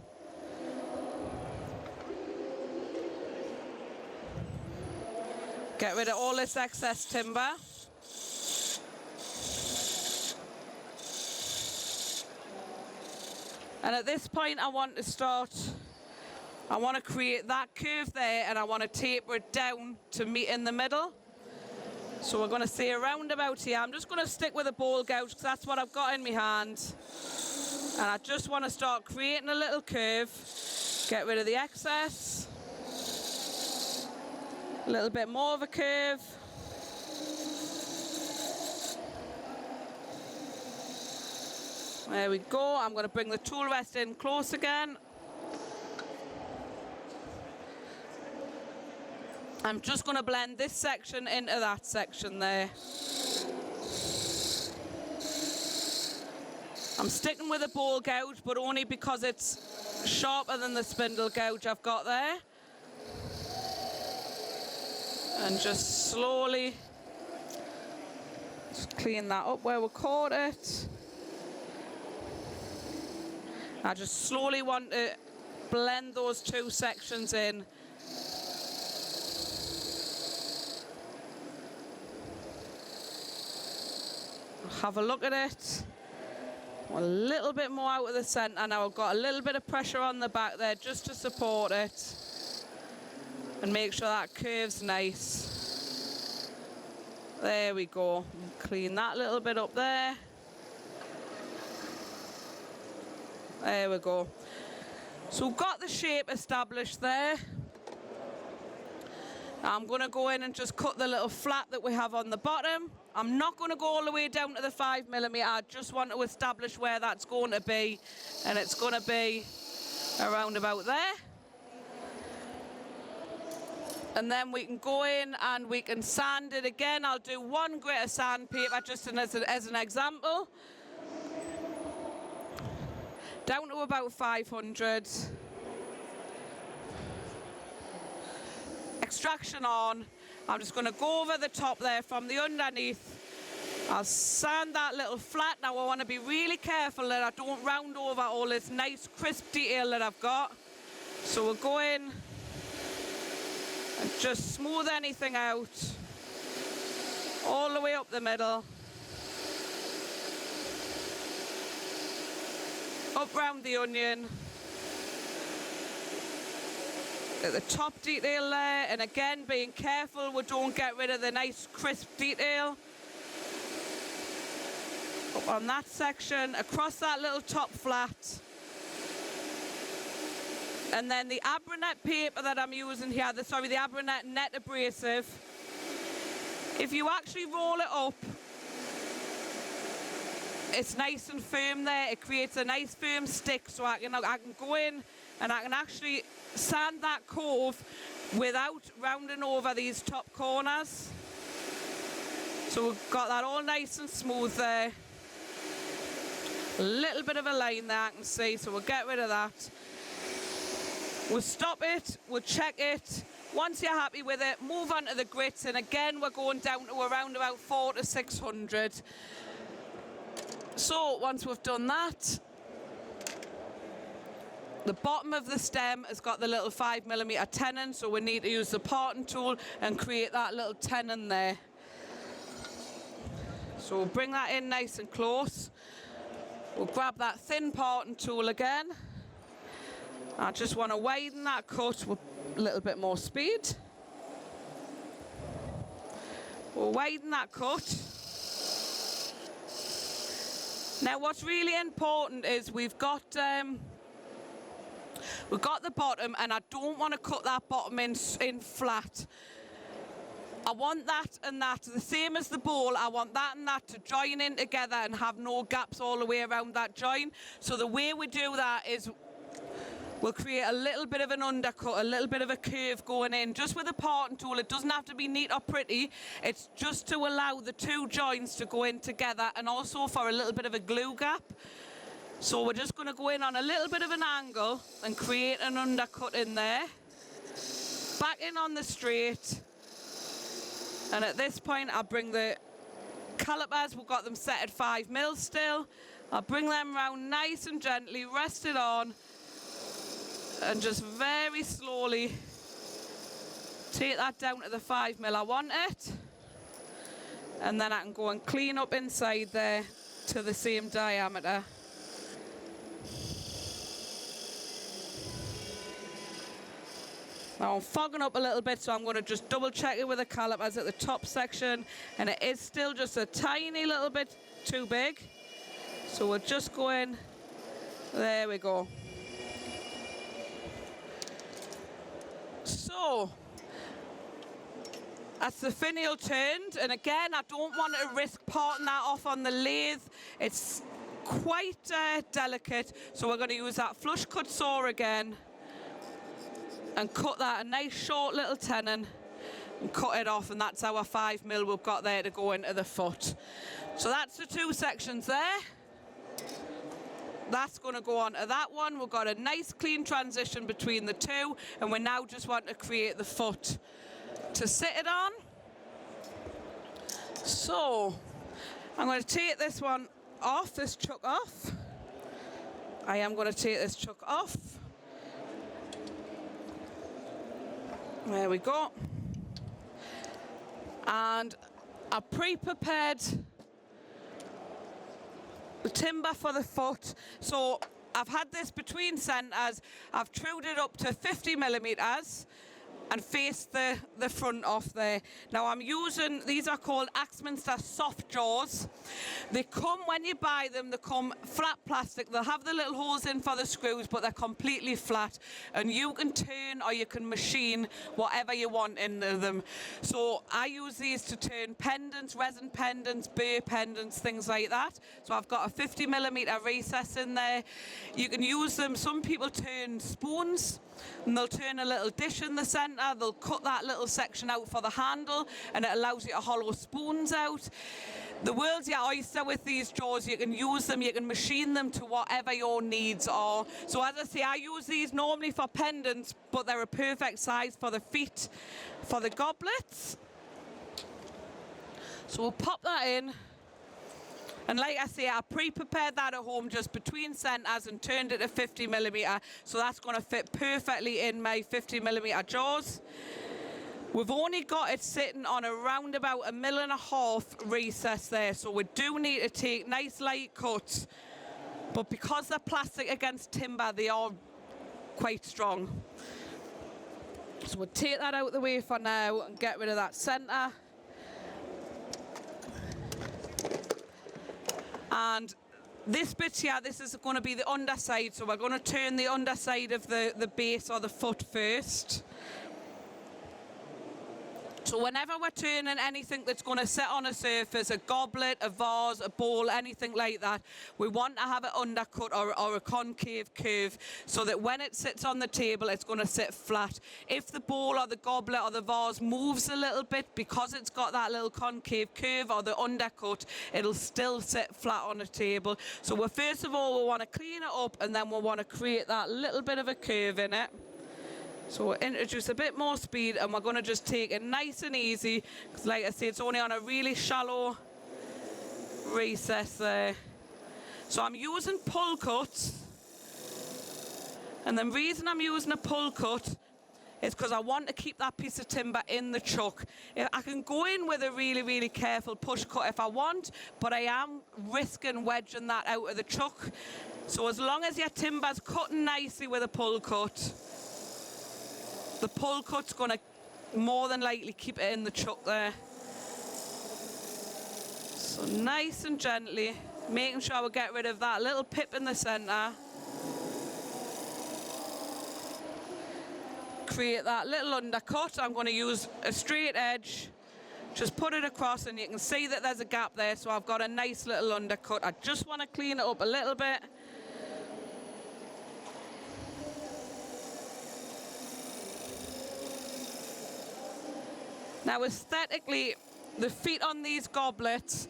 Get rid of all this excess timber. And at this point I want to create that curve there and I want to taper it down to meet in the middle. So we're going to say around about here. I'm just going to stick with a bowl gouge because that's what I've got in my hand. And I just want to start creating a little curve. Get rid of the excess. A little bit more of a curve. There we go. I'm going to bring the tool rest in close again. I'm just going to blend this section into that section there. I'm sticking with a bowl gouge, but only because it's sharper than the spindle gouge I've got there. And just slowly just clean that up where we caught it. I just slowly want to blend those two sections in. Have a look at it. A little bit more out of the centre now. I've got a little bit of pressure on the back there just to support it and make sure that curve's nice. There we go. Clean that little bit up there. There we go. So we've got the shape established there. I'm going to go in and just cut the little flat that we have on the bottom. I'm not going to go all the way down to the 5mm. I just want to establish where that's going to be, and it's going to be around about there. And then we can go in and we can sand it again. I'll do 1 grit of sandpaper just as an example. Down to about 500. Extraction on. I'm just going to go over the top there from the underneath. I'll sand that little flat. Now I want to be really careful that I don't round over all this nice crisp detail that I've got. So we'll go in and just smooth anything out all the way up the middle. Up round the onion. At the top detail there, and again being careful we don't get rid of the nice crisp detail. Up on that section, across that little top flat. And then the Abranet paper that I'm using here, the Abranet net abrasive, if you actually roll it up, it's nice and firm there. It creates a nice firm stick, so I can go in and I can actually sand that cove without rounding over these top corners. So we've got that all nice and smooth there. A little bit of a line there I can see, so we'll get rid of that. We'll stop it, we'll check it. Once you're happy with it, move on to the grits, and again we're going down to around about 400 to 600. So once we've done that, the bottom of the stem has got the little 5mm tenon, so we need to use the parting tool and create that little tenon there. So we'll bring that in nice and close. We'll grab that thin parting tool again. I just want to widen that cut with a little bit more speed. We'll widen that cut. Now what's really important is we've got the bottom, and I don't want to cut that bottom in flat. I want that and that, the same as the bowl, I want that and that to join in together and have no gaps all the way around that join. So the way we do that is we'll create a little bit of an undercut, a little bit of a curve going in, just with a parting tool. It doesn't have to be neat or pretty. It's just to allow the two joins to go in together, and also for a little bit of a glue gap. So we're just going to go in on a little bit of an angle and create an undercut in there. Back in on the straight. And at this point, I'll bring the calipers, we've got them set at 5mm still. I'll bring them round nice and gently, rest it on, and just very slowly take that down to the 5mm I want it. And then I can go and clean up inside there to the same diameter. Now I'm fogging up a little bit, so I'm going to just double check it with the calipers at the top section, and it is still just a tiny little bit too big. So we're just going, there we go. So that's the finial turned, and again I don't want to risk parting that off on the lathe. It's quite delicate, so we're going to use that flush cut saw again and cut that a nice short little tenon and cut it off, and that's our 5mm we've got there to go into the foot. So that's the two sections there. That's going to go on to that one. We've got a nice clean transition between the two, and we now just want to create the foot to sit it on. So I'm going to take this one off, this chuck off. I am going to take this chuck off. There we go. And I pre-prepared the timber for the foot. So I've had this between centres. I've trued it up to 50mm. and face the front off there. Now I'm using, these are called Axminster soft jaws. They come, when you buy them, they come flat plastic. They'll have the little holes in for the screws, but they're completely flat. And you can turn or you can machine whatever you want into them. So I use these to turn pendants, resin pendants, burr pendants, things like that. So I've got a 50mm recess in there. You can use them, some people turn spoons, and they'll turn a little dish in the centre, they'll cut that little section out for the handle, and it allows you to hollow spoons out. The world's your oyster with these jaws. You can use them, you can machine them to whatever your needs are. So as I say, I use these normally for pendants, but they're a perfect size for the feet, for the goblets. So we'll pop that in. And like I say, I pre-prepared that at home just between centres and turned it to 50mm, so that's going to fit perfectly in my 50mm jaws. We've only got it sitting on around about 1.5 mm recess there, so we do need to take nice light cuts, but because they're plastic against timber, they are quite strong. So we'll take that out of the way for now and get rid of that centre. And this bit here, this is going to be the underside, so we're going to turn the underside of the base or the foot first. So whenever we're turning anything that's going to sit on a surface, a goblet, a vase, a bowl, anything like that, we want to have an undercut or a concave curve so that when it sits on the table, it's going to sit flat. If the bowl or the goblet or the vase moves a little bit, because it's got that little concave curve or the undercut, it'll still sit flat on a table. So first of all, we want to clean it up, and then we'll want to create that little bit of a curve in it. So we'll introduce a bit more speed, and we're going to just take it nice and easy, because like I say, it's only on a really shallow recess there. So I'm using pull cuts, and the reason I'm using a pull cut is because I want to keep that piece of timber in the chuck. I can go in with a really, really careful push cut if I want, but I am risking wedging that out of the chuck. So as long as your timber's cutting nicely with a pull cut, the pull cut's going to more than likely keep it in the chuck there. So nice and gently, making sure we get rid of that little pip in the centre. Create that little undercut. I'm going to use a straight edge, just put it across, and you can see that there's a gap there, so I've got a nice little undercut. I just want to clean it up a little bit. Now aesthetically, the feet on these goblets,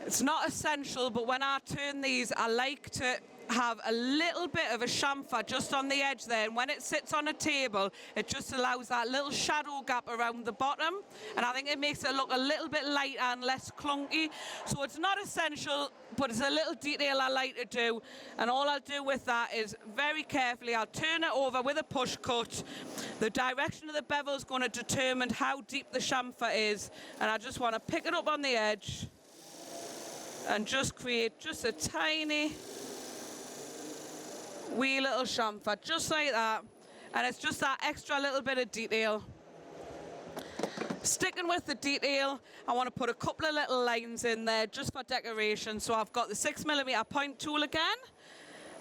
it's not essential, but when I turn these, I like to have a little bit of a chamfer just on the edge there, and when it sits on a table, it just allows that little shadow gap around the bottom, and I think it makes it look a little bit lighter and less clunky. So it's not essential, but it's a little detail I like to do, and all I'll do with that is very carefully I'll turn it over with a push cut. The direction of the bevel is going to determine how deep the chamfer is, and I just want to pick it up on the edge and just create just a tiny wee little chamfer, just like that, and it's just that extra little bit of detail. Sticking with the detail, I want to put a couple of little lines in there just for decoration. So I've got the 6mm point tool again.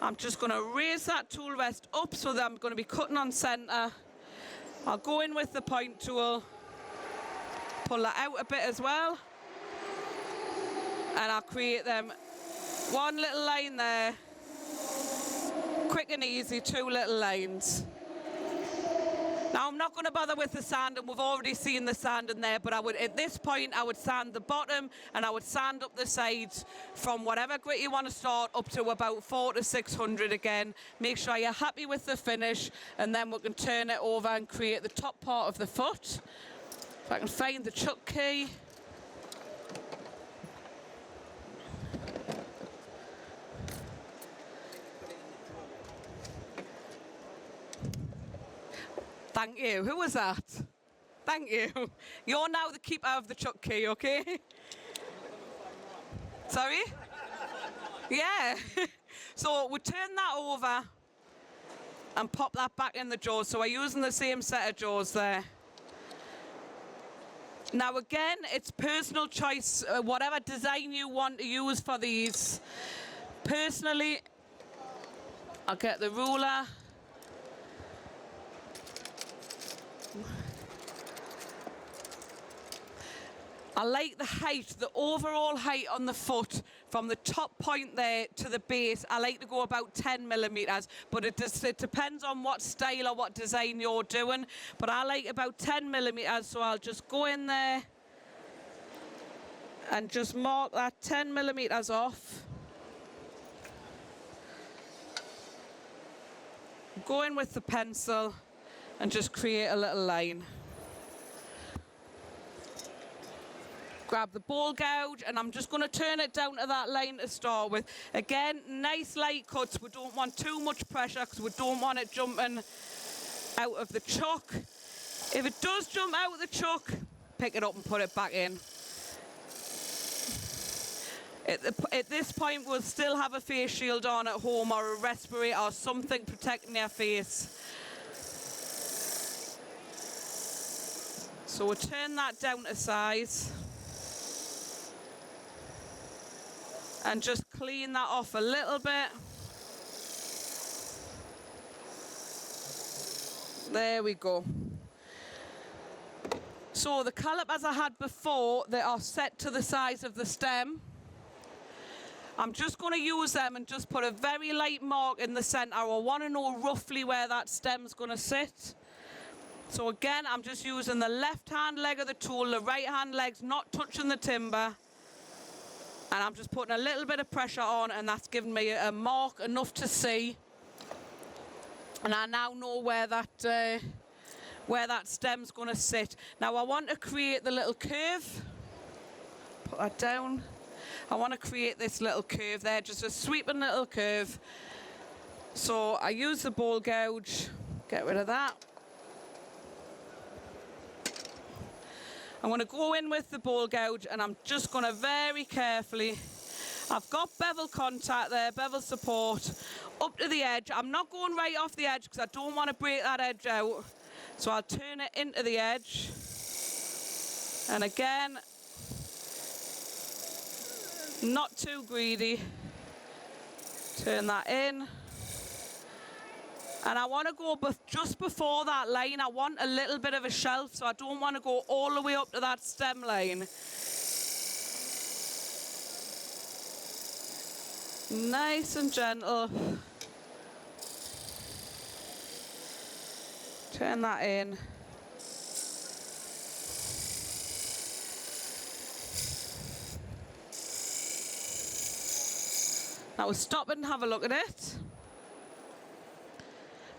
I'm just going to raise that tool rest up so that I'm going to be cutting on centre. I'll go in with the point tool, pull that out a bit as well, and I'll create them one little line there. Quick and easy, two little lines. Now I'm not going to bother with the sand, and we've already seen the sand in there, but at this point I would sand the bottom and I would sand up the sides from whatever grit you want to start up to about 400 to 600 again. Make sure you're happy with the finish, and then we can turn it over and create the top part of the foot. If I can find the chuck key. Thank you. Who was that? Thank you. You're now the keeper of the chuck key, okay? Sorry? Yeah. So we turn that over, and pop that back in the jaws. So we're using the same set of jaws there. Now again, it's personal choice, whatever design you want to use for these. Personally, I'll get the ruler. I like the height, the overall height on the foot from the top point there to the base. I like to go about 10 millimeters, but it depends on what style or what design you're doing. But I like about 10 millimeters, so I'll just go in there and just mark that 10 millimeters off. Go in with the pencil and just create a little line. Grab the ball gouge, and I'm just going to turn it down to that line to start with. Again, nice light cuts. We don't want too much pressure because we don't want it jumping out of the chuck. If it does jump out of the chuck, pick it up and put it back in. At this point, we'll still have a face shield on at home, or a respirator or something protecting your face. So we'll turn that down to size. And just clean that off a little bit. There we go. So the calipers I had before, they are set to the size of the stem. I'm just going to use them and just put a very light mark in the center. I want to know roughly where that stem's going to sit. So again, I'm just using the left-hand leg of the tool, the right-hand leg's not touching the timber. And I'm just putting a little bit of pressure on, and that's giving me a mark enough to see. And I now know where that stem's going to sit. Now I want to create the little curve. Put that down. I want to create this little curve there, just a sweeping little curve. So I use the ball gouge, get rid of that. I'm going to go in with the ball gouge, and I'm just going to very carefully, I've got bevel contact there, bevel support, up to the edge. I'm not going right off the edge because I don't want to break that edge out. So I'll turn it into the edge. And again, not too greedy. Turn that in. And I want to go just before that line. I want a little bit of a shelf, so I don't want to go all the way up to that stem line. Nice and gentle. Turn that in. Now we'll stop and have a look at it.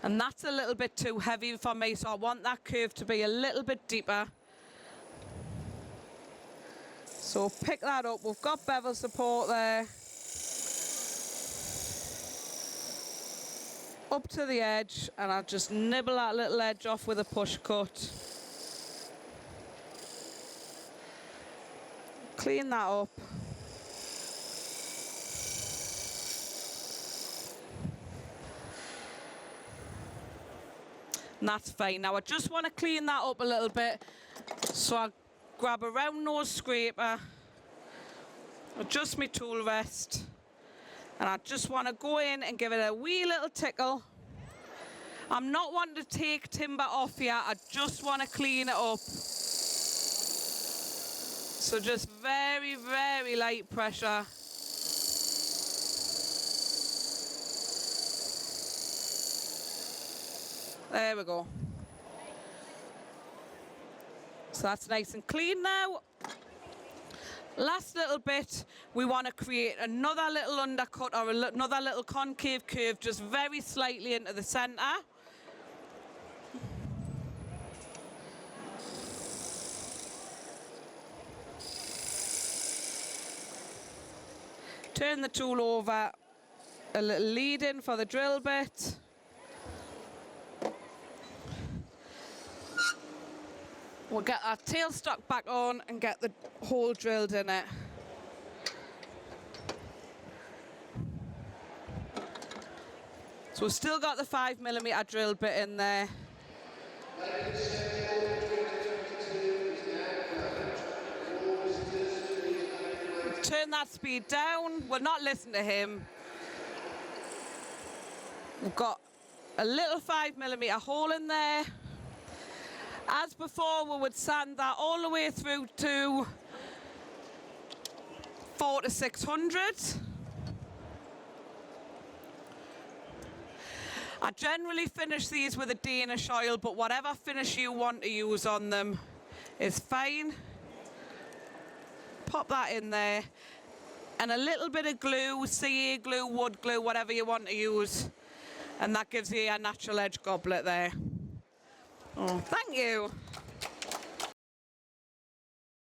And that's a little bit too heavy for me, so I want that curve to be a little bit deeper. So pick that up. We've got bevel support there. Up to the edge, and I'll just nibble that little edge off with a push cut. Clean that up. And that's fine. Now I just want to clean that up a little bit. So I'll grab a round nose scraper, adjust my tool rest, and I just want to go in and give it a wee little tickle. I'm not wanting to take timber off here, I just want to clean it up. So just very, very light pressure. There we go. So that's nice and clean now. Last little bit, we want to create another little undercut or another little concave curve just very slightly into the center. Turn the tool over, a little lead in for the drill bit. We'll get our tailstock back on and get the hole drilled in it. So we've still got the 5mm drill bit in there. Turn that speed down. We'll not listen to him. We've got a little 5mm hole in there. As before, we would sand that all the way through to 400 to 600. I generally finish these with a Danish oil, but whatever finish you want to use on them is fine. Pop that in there. And a little bit of glue, CA glue, wood glue, whatever you want to use. And that gives you a natural edge goblet there. Oh, thank you.